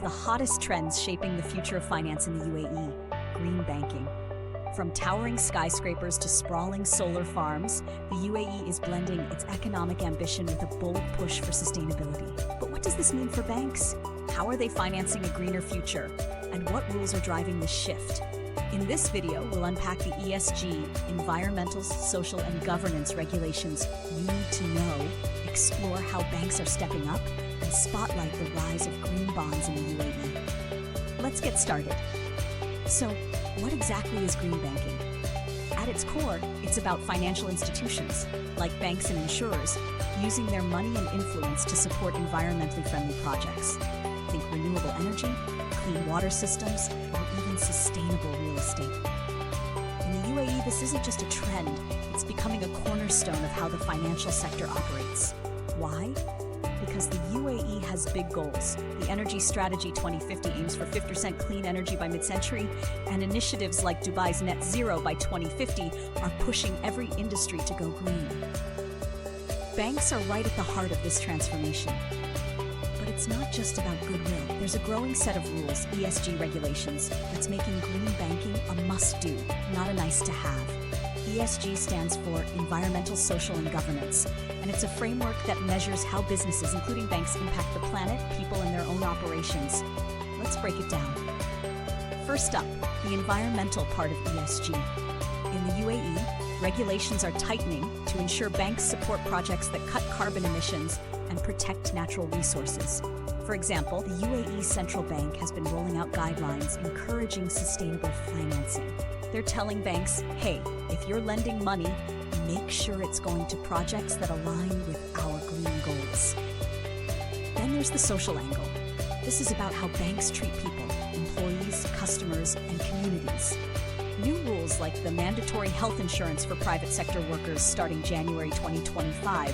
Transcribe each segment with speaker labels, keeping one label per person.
Speaker 1: the hottest trends shaping the future of finance in the UAE, green banking. From towering skyscrapers to sprawling solar farms, the UAE is blending its economic ambition with a bold push for sustainability. But what does this mean for banks? How are they financing a greener future? And what rules are driving this shift? In this video, we'll unpack the ESG, environmental, social, and governance regulations you need to know, explore how banks are stepping up, and spotlight the rise of green bonds in the UAE. Let's get started. So, what exactly is green banking? At its core, it's about financial institutions, like banks and insurers, using their money and influence to support environmentally friendly projects. Think renewable energy, clean water systems, or even sustainable real estate. In the UAE, this isn't just a trend, it's becoming a cornerstone of how the financial sector operates. Why? Because the UAE has big goals. The Energy Strategy 2050 aims for 50% clean energy by mid-century, and initiatives like Dubai's Net Zero by 2050 are pushing every industry to go green. Banks are right at the heart of this transformation. But it's not just about goodwill. There's a growing set of rules, ESG regulations, that's making green banking a must-do, not a nice-to-have. ESG stands for Environmental, Social, and Governance, and it's a framework that measures how businesses, including banks, impact the planet, people, and their own operations. Let's break it down. First up, the environmental part of ESG. In the UAE, regulations are tightening to ensure banks support projects that cut carbon emissions and protect natural resources. For example, the UAE Central Bank has been rolling out guidelines encouraging sustainable financing. They're telling banks, hey, if you're lending money, make sure it's going to projects that align with our green goals. Then there's the social angle. This is about how banks treat people, employees, customers, and communities. New rules like the mandatory health insurance for private sector workers starting January 2025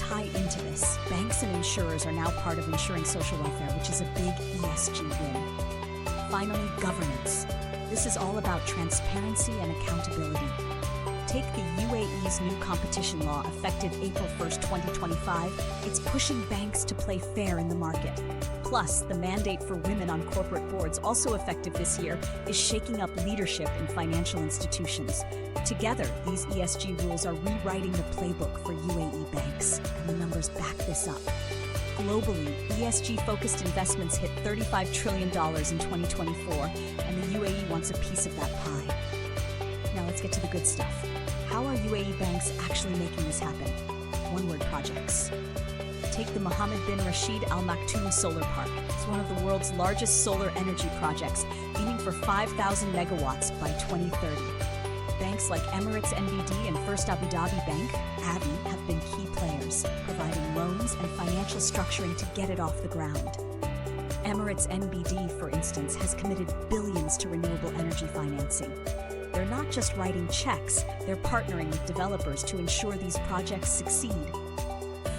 Speaker 1: tie into this. Banks and insurers are now part of ensuring social welfare, which is a big ESG win. Finally, governance. This is all about transparency and accountability. Take the UAE's new competition law, effective April 1st, 2025. It's pushing banks to play fair in the market. Plus, the mandate for women on corporate boards, also effective this year, is shaking up leadership in financial institutions. Together, these ESG rules are rewriting the playbook for UAE banks, and the numbers back this up. Globally, ESG-focused investments hit $35 trillion in 2024, and the UAE wants a piece of that pie. Now let's get to the good stuff. How are UAE banks actually making this happen? One-word projects. Take the Mohammed bin Rashid Al Maktoum Solar Park. It's one of the world's largest solar energy projects, aiming for 5,000 megawatts by 2030. Banks like Emirates NBD and First Abu Dhabi Bank, ABI, have been key players, providing loans and financial structuring to get it off the ground. Emirates NBD, for instance, has committed billions to renewable energy financing. They're not just writing checks, they're partnering with developers to ensure these projects succeed.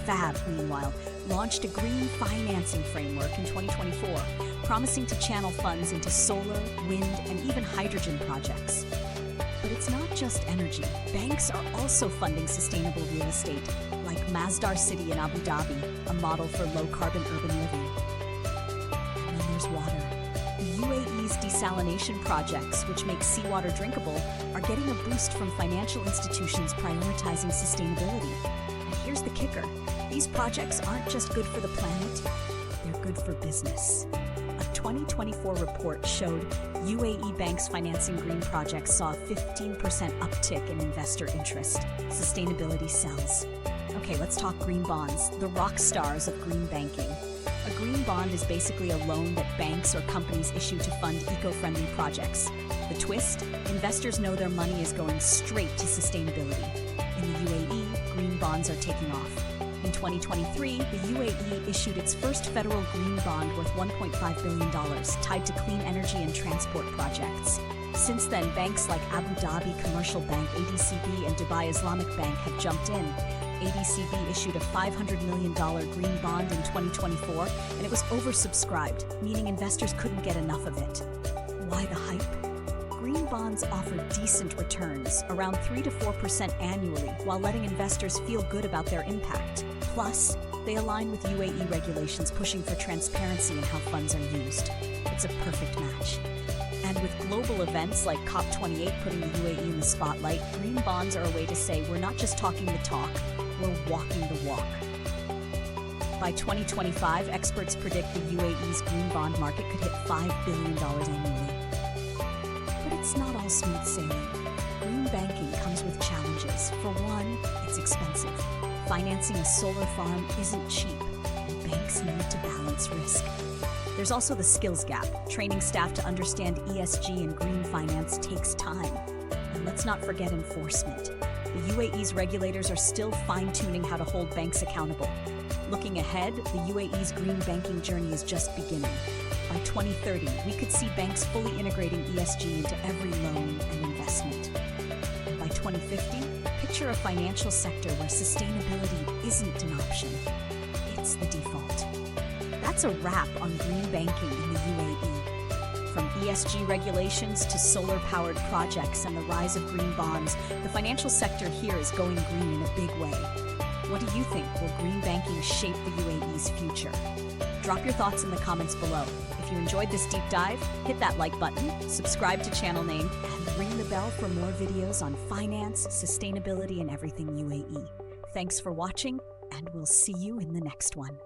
Speaker 1: FAB, meanwhile, launched a green financing framework in 2024, promising to channel funds into solar, wind, and even hydrogen projects. But it's not just energy. Banks are also funding sustainable real estate, like Masdar City in Abu Dhabi, a model for low-carbon urban living. And then there's water. The UAE's desalination projects, which make seawater drinkable, are getting a boost from financial institutions prioritizing sustainability. And here's the kicker. These projects aren't just good for the planet, they're good for business. A 2024 report showed UAE banks financing green projects saw a 15% uptick in investor interest. Sustainability sells. Okay, let's talk green bonds, the rock stars of green banking. A green bond is basically a loan that banks or companies issue to fund eco-friendly projects. The twist? Investors know their money is going straight to sustainability. In the UAE, green bonds are taking off. In 2023, the UAE issued its first federal green bond worth $1.5 billion, tied to clean energy and transport projects. Since then, banks like Abu Dhabi Commercial Bank, ADCB, and Dubai Islamic Bank have jumped in. ADCB issued a $500 million green bond in 2024, and it was oversubscribed, meaning investors couldn't get enough of it. Why the hype? Green bonds offer decent returns, around 3 to 4% annually, while letting investors feel good about their impact. Plus, They align with UAE regulations pushing for transparency in how funds are used. It's a perfect match. And with global events like COP28 putting the UAE in the spotlight, green bonds are a way to say we're not just talking the talk, we're walking the walk. By 2025, experts predict the UAE's green bond market could hit $5 billion annually. But it's not all smooth sailing. Green banking comes with challenges. For one, it's expensive. Financing a solar farm isn't cheap, and banks need to balance risk. There's also the skills gap. Training staff to understand ESG and green finance takes time. And let's not forget enforcement. The UAE's regulators are still fine-tuning how to hold banks accountable. Looking ahead, the UAE's green banking journey is just beginning. By 2030, we could see banks fully integrating ESG into every loan and investment. And by 2050, picture a financial sector where sustainability isn't an option, it's the default. That's a wrap on green banking in the UAE. From ESG regulations to solar-powered projects and the rise of green bonds, the financial sector here is going green in a big way. What do you think? Will green banking shape the UAE's future? Drop your thoughts in the comments below. If you enjoyed this deep dive, hit that like button, subscribe to channel name, and ring the bell for more videos on finance, sustainability, and everything UAE. Thanks for watching, and we'll see you in the next one.